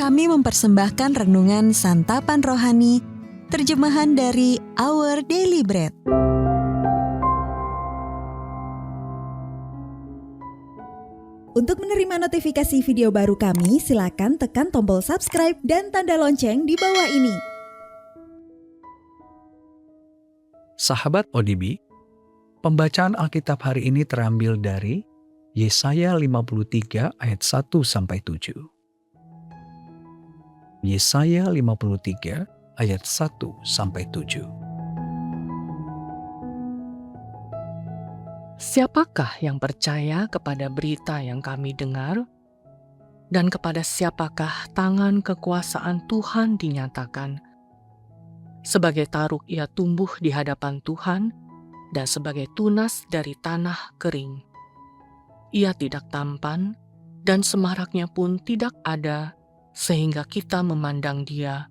kami mempersembahkan renungan santapan rohani, terjemahan dari Our Daily Bread. Untuk menerima notifikasi video baru kami, silakan tekan tombol subscribe dan tanda lonceng di bawah ini. Sahabat ODB, pembacaan Alkitab hari ini terambil dari Yesaya 53 ayat 1-7. Yesaya 53 ayat 1-7. Siapakah yang percaya kepada berita yang kami dengar? Dan kepada siapakah tangan kekuasaan Tuhan dinyatakan? Sebagai taruk ia tumbuh di hadapan Tuhan, dan sebagai tunas dari tanah kering. Ia tidak tampan, dan semaraknya pun tidak ada, sehingga kita memandang dia,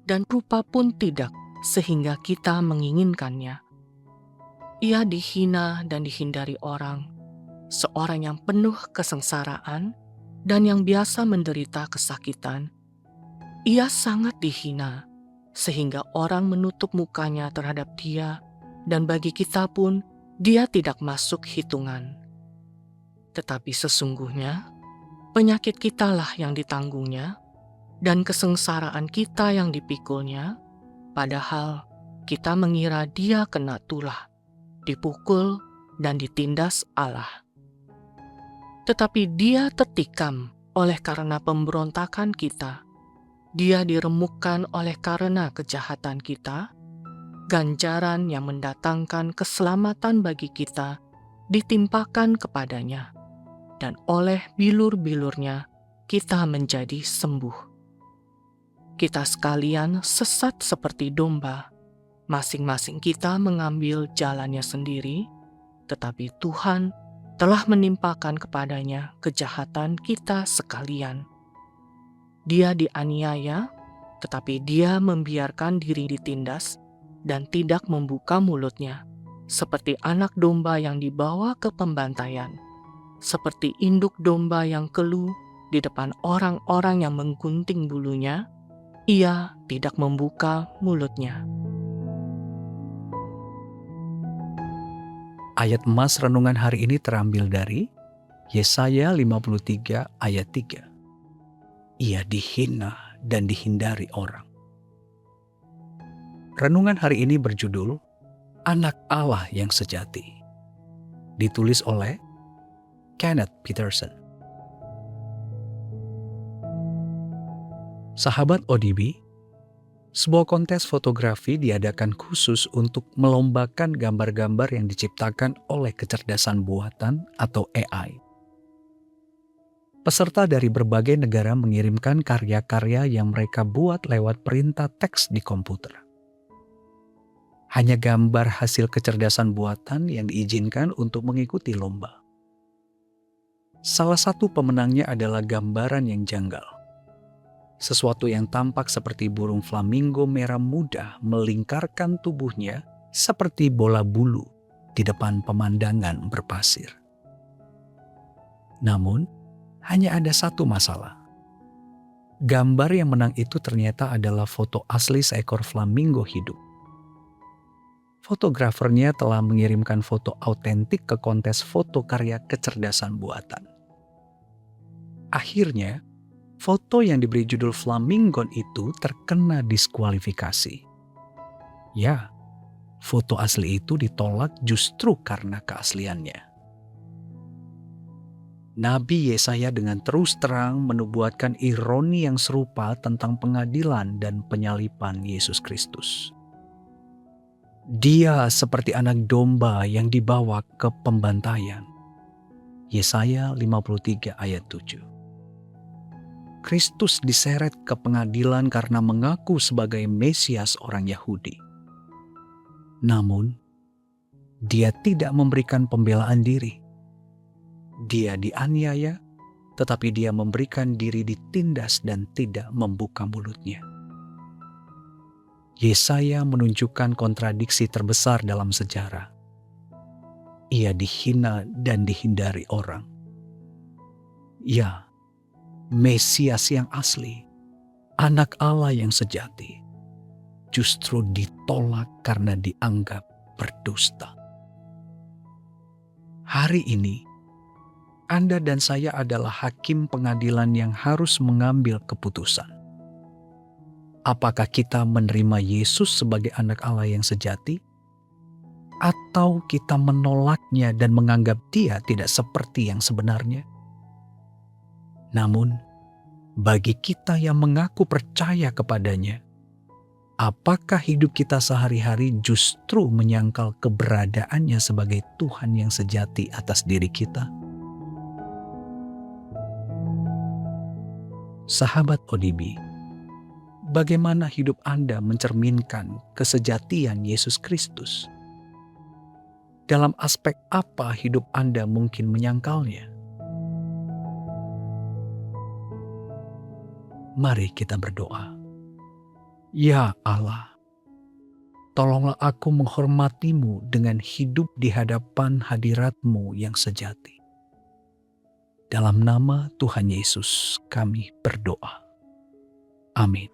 dan rupa pun tidak, sehingga kita menginginkannya. Ia dihina dan dihindari orang, seorang yang penuh kesengsaraan, dan yang biasa menderita kesakitan. Ia sangat dihina, sehingga orang menutup mukanya terhadap dia, dan bagi kita pun dia tidak masuk hitungan. Tetapi sesungguhnya, penyakit kitalah yang ditanggungnya, dan kesengsaraan kita yang dipikulnya, padahal kita mengira dia kena tulah, dipukul dan ditindas Allah. Tetapi dia tertikam oleh karena pemberontakan kita, dia diremukkan oleh karena kejahatan kita, ganjaran yang mendatangkan keselamatan bagi kita ditimpakan kepadanya, dan oleh bilur-bilurnya kita menjadi sembuh. Kita sekalian sesat seperti domba, masing-masing kita mengambil jalannya sendiri, tetapi Tuhan telah menimpakan kepadanya kejahatan kita sekalian. Dia dianiaya, tetapi dia membiarkan diri ditindas dan tidak membuka mulutnya, seperti anak domba yang dibawa ke pembantaian, seperti induk domba yang keluh di depan orang-orang yang menggunting bulunya, ia tidak membuka mulutnya. Ayat emas renungan hari ini terambil dari Yesaya 53 ayat 3. Ia dihina dan dihindari orang. Renungan hari ini berjudul Anak Allah yang Sejati. Ditulis oleh Kenneth Peterson. Sahabat ODB, sebuah kontes fotografi diadakan khusus untuk melombakan gambar-gambar yang diciptakan oleh kecerdasan buatan atau AI. Peserta dari berbagai negara mengirimkan karya-karya yang mereka buat lewat perintah teks di komputer. Hanya gambar hasil kecerdasan buatan yang diizinkan untuk mengikuti lomba. Salah satu pemenangnya adalah gambaran yang janggal. Sesuatu yang tampak seperti burung flamingo merah muda melingkarkan tubuhnya seperti bola bulu di depan pemandangan berpasir. Namun, hanya ada satu masalah. Gambar yang menang itu ternyata adalah foto asli seekor flamingo hidup. Fotografernya telah mengirimkan foto autentik ke kontes foto karya kecerdasan buatan. Akhirnya, foto yang diberi judul Flamingon itu terkena diskualifikasi. Ya, foto asli itu ditolak justru karena keasliannya. Nabi Yesaya dengan terus terang menubuatkan ironi yang serupa tentang pengadilan dan penyaliban Yesus Kristus. Dia seperti anak domba yang dibawa ke pembantaian. Yesaya 53 ayat 7. Kristus diseret ke pengadilan karena mengaku sebagai Mesias orang Yahudi. Namun, dia tidak memberikan pembelaan diri. Dia dianiaya, tetapi dia memberikan diri ditindas dan tidak membuka mulutnya. Yesaya menunjukkan kontradiksi terbesar dalam sejarah. Ia dihina dan dihindari orang. Ya, Mesias yang asli Anak Allah yang sejati justru ditolak karena dianggap berdusta. Hari ini, Anda dan saya adalah hakim pengadilan yang harus mengambil keputusan. Apakah kita menerima Yesus sebagai anak Allah yang sejati? Atau kita menolaknya dan menganggap dia tidak seperti yang sebenarnya? Namun, bagi kita yang mengaku percaya kepadanya, apakah hidup kita sehari-hari justru menyangkal keberadaannya sebagai Tuhan yang sejati atas diri kita? Sahabat ODB, bagaimana hidup Anda mencerminkan kesejatian Yesus Kristus? Dalam aspek apa hidup Anda mungkin menyangkalnya? Mari kita berdoa. Ya Allah, tolonglah aku menghormati-Mu dengan hidup di hadapan hadirat-Mu yang sejati. Dalam nama Tuhan Yesus kami berdoa. Amin.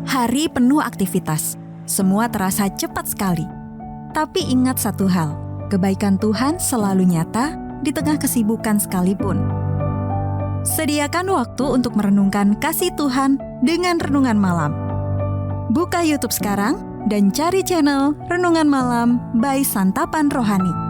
Hari penuh aktivitas, semua terasa cepat sekali. Tapi ingat satu hal, kebaikan Tuhan selalu nyata di tengah kesibukan sekalipun. Sediakan waktu untuk merenungkan kasih Tuhan dengan Renungan Malam. Buka YouTube sekarang dan cari channel Renungan Malam by Santapan Rohani.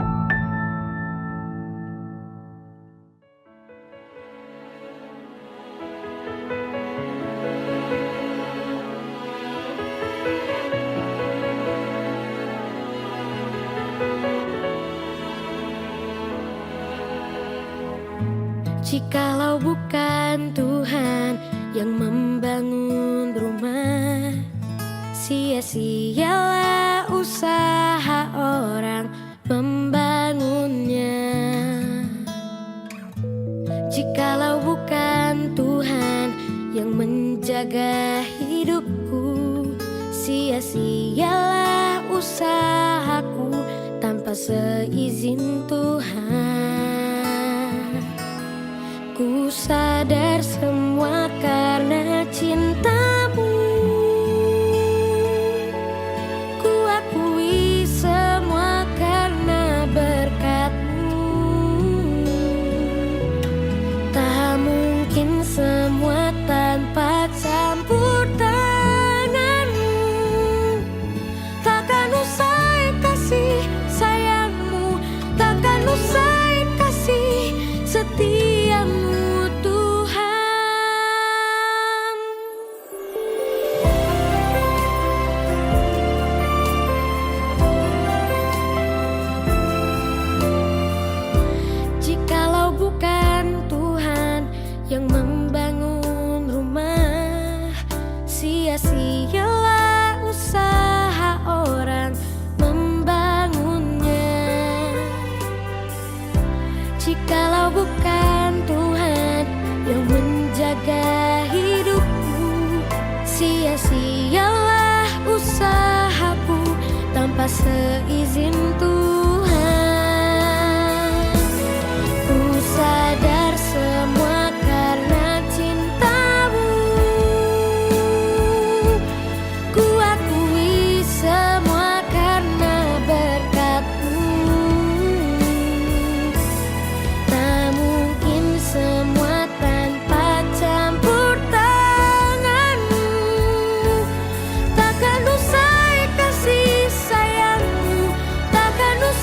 Jikalau bukan Tuhan yang membangun rumah, sia-sialah usaha orang membangunnya. Jikalau bukan Tuhan yang menjaga hidupku, sia-sialah usahaku tanpa seizin Tuhan. Ku sadar semua karena cinta-Mu. Ku akui semua karena berkat-Mu. Tak mungkin semua tanpa campur tangan-Mu. Takkan usai kasih sayang-Mu, takkan usai kasih setia-Mu. Yang membangun rumah, sia-sialah usaha orang membangunnya. Jikalau bukan Tuhan yang menjaga hidupku, sia-sialah usahaku tanpa seizin Tuhan. Ku sadar semua karena cinta-Mu. Ku akui semua karena berkat-Mu. Tak mungkin semua tanpa campur tangan-Mu. Takkan usai kasih sayang-Mu, takkan usai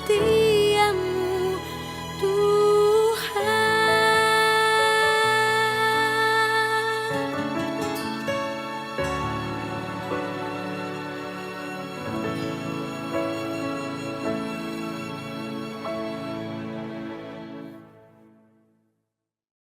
hati